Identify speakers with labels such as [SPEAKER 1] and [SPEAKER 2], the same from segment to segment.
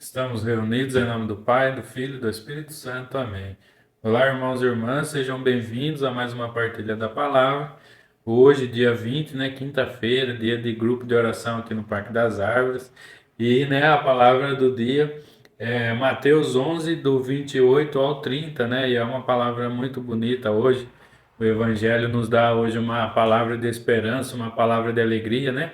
[SPEAKER 1] Estamos reunidos em nome do Pai, do Filho e do Espírito Santo. Amém. Olá, irmãos e irmãs, sejam bem-vindos a mais uma partilha da palavra. Hoje, dia 20, né, quinta-feira, dia de grupo de oração aqui no Parque das Árvores. E, né, a palavra do dia é Mateus 11, do 28 ao 30, né? E é uma palavra muito bonita hoje. O Evangelho nos dá hoje uma palavra de esperança, uma palavra de alegria, né?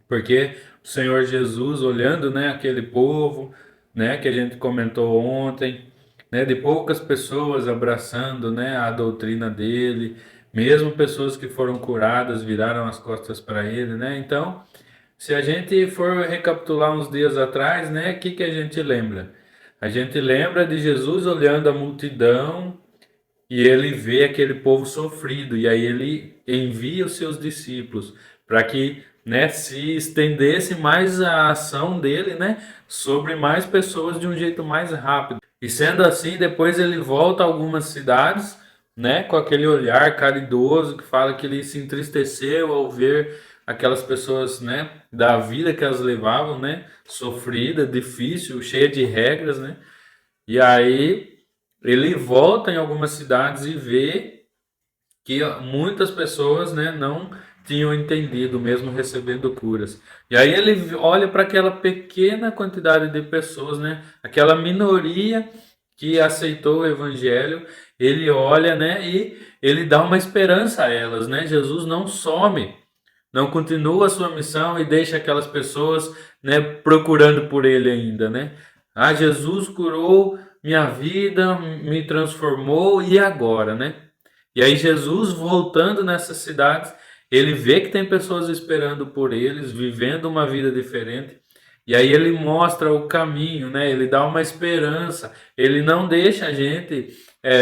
[SPEAKER 1] Porque o Senhor Jesus, olhando, né, aquele povo, né, que a gente comentou ontem, né, de poucas pessoas abraçando, né, a doutrina dele, mesmo pessoas que foram curadas viraram as costas para ele, né? Então, se a gente for recapitular uns dias atrás, né, o que que a gente lembra? A gente lembra de Jesus olhando a multidão e ele vê aquele povo sofrido, e aí ele envia os seus discípulos para que, né, se estendesse mais a ação dele, né, sobre mais pessoas de um jeito mais rápido. E sendo assim, depois ele volta a algumas cidades, né, com aquele olhar caridoso que fala que ele se entristeceu ao ver aquelas pessoas, né, da vida que elas levavam, né, sofrida, difícil, cheia de regras, né? E aí ele volta em algumas cidades e vê que muitas pessoas, né, não tinham entendido, mesmo recebendo curas. E aí ele olha para aquela pequena quantidade de pessoas, né, aquela minoria que aceitou o evangelho, ele olha, né, e ele dá uma esperança a elas, né? Jesus não some, não continua a sua missão e deixa aquelas pessoas, né, procurando por ele ainda, né? Ah, Jesus curou minha vida, me transformou e agora, né? E aí Jesus voltando nessas cidades, ele vê que tem pessoas esperando por eles, vivendo uma vida diferente. E aí ele mostra o caminho, né? Ele dá uma esperança. Ele não deixa a gente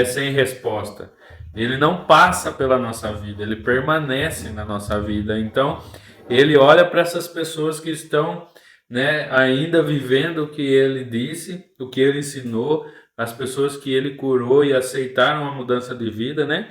[SPEAKER 1] sem resposta. Ele não passa pela nossa vida, ele permanece na nossa vida. Então, ele olha para essas pessoas que estão, né, ainda vivendo o que ele disse, o que ele ensinou, as pessoas que ele curou e aceitaram a mudança de vida, né?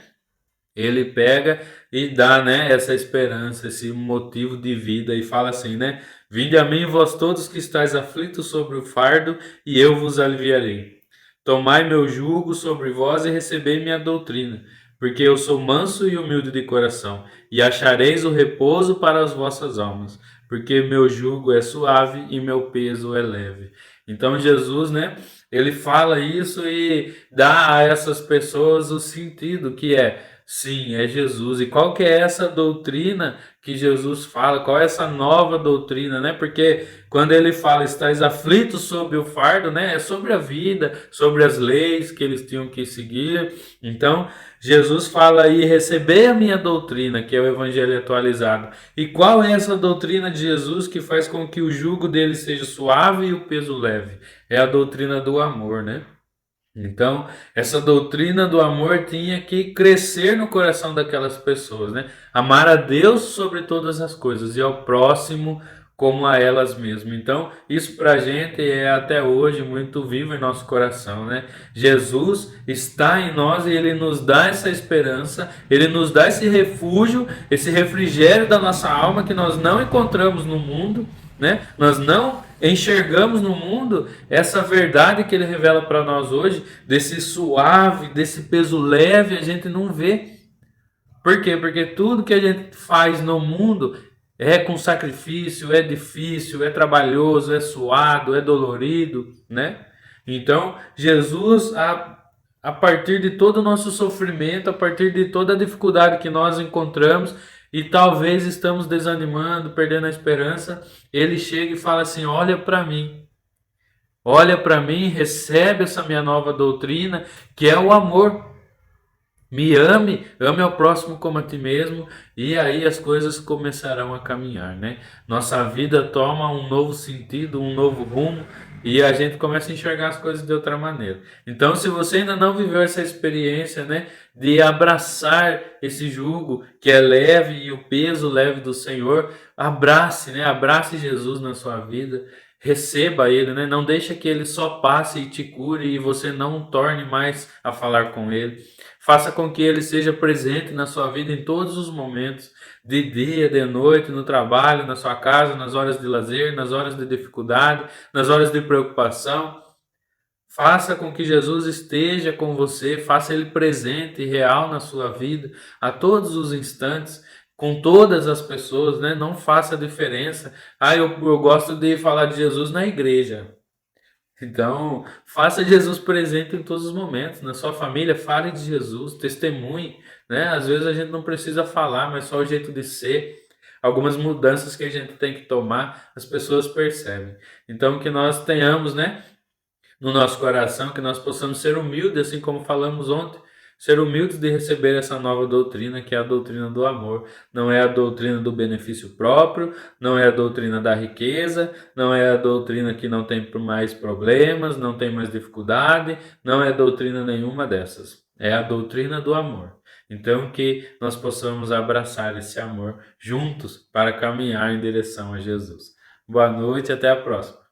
[SPEAKER 1] Ele pega e dá, né, essa esperança, esse motivo de vida e fala assim, né? Vinde a mim, vós todos que estáis aflitos sobre o fardo, e eu vos aliviarei. Tomai meu jugo sobre vós e recebei minha doutrina, porque eu sou manso e humilde de coração, e achareis o repouso para as vossas almas, porque meu jugo é suave e meu peso é leve. Então Jesus, né, ele fala isso e dá a essas pessoas o sentido que é, sim, é Jesus. E qual que é essa doutrina que Jesus fala? Qual é essa nova doutrina, né? Porque quando ele fala, estáis aflitos sobre o fardo, né? É sobre a vida, sobre as leis que eles tinham que seguir. Então, Jesus fala aí, receber a minha doutrina, que é o evangelho atualizado. E qual é essa doutrina de Jesus que faz com que o jugo dele seja suave e o peso leve? É a doutrina do amor, né? Então, essa doutrina do amor tinha que crescer no coração daquelas pessoas, né? Amar a Deus sobre todas as coisas e ao próximo como a elas mesmas. Então, isso para a gente é até hoje muito vivo em nosso coração, né? Jesus está em nós e ele nos dá essa esperança, ele nos dá esse refúgio, esse refrigério da nossa alma que nós não encontramos no mundo, né? Nós não enxergamos no mundo essa verdade que ele revela para nós hoje, desse suave, desse peso leve, a gente não vê. Por quê? Porque tudo que a gente faz no mundo é com sacrifício, é difícil, é trabalhoso, é suado, é dolorido, né? Então, Jesus, a partir de todo o nosso sofrimento, a partir de toda a dificuldade que nós encontramos e talvez estamos desanimando, perdendo a esperança, ele chega e fala assim: olha para mim, recebe essa minha nova doutrina, que é o amor. Me ame, ame ao próximo como a ti mesmo, e aí as coisas começarão a caminhar, né? Nossa vida toma um novo sentido, um novo rumo, e a gente começa a enxergar as coisas de outra maneira. Então, se você ainda não viveu essa experiência, né, de abraçar esse jugo que é leve e o peso leve do Senhor, abrace, né? Abrace Jesus na sua vida. receba ele, né? Não deixa que ele só passe e te cure e você não torne mais a falar com ele. Faça com que ele seja presente na sua vida em todos os momentos, de dia, de noite, no trabalho, na sua casa, nas horas de lazer, nas horas de dificuldade, nas horas de preocupação. Faça com que Jesus esteja com você, faça ele presente e real na sua vida, a todos os instantes, com todas as pessoas, né? Não faça diferença. Eu gosto de falar de Jesus na igreja. Então, faça Jesus presente em todos os momentos. Na sua família, fale de Jesus, testemunhe, né? Às vezes a gente não precisa falar, mas só o jeito de ser. Algumas mudanças que a gente tem que tomar, as pessoas percebem. Então, que nós tenhamos, né, no nosso coração, que nós possamos ser humildes, assim como falamos ontem, ser humildes de receber essa nova doutrina, que é a doutrina do amor. Não é a doutrina do benefício próprio, não é a doutrina da riqueza, não é a doutrina que não tem mais problemas, não tem mais dificuldade, não é doutrina nenhuma dessas. É a doutrina do amor. Então, que nós possamos abraçar esse amor juntos para caminhar em direção a Jesus. Boa noite, até a próxima.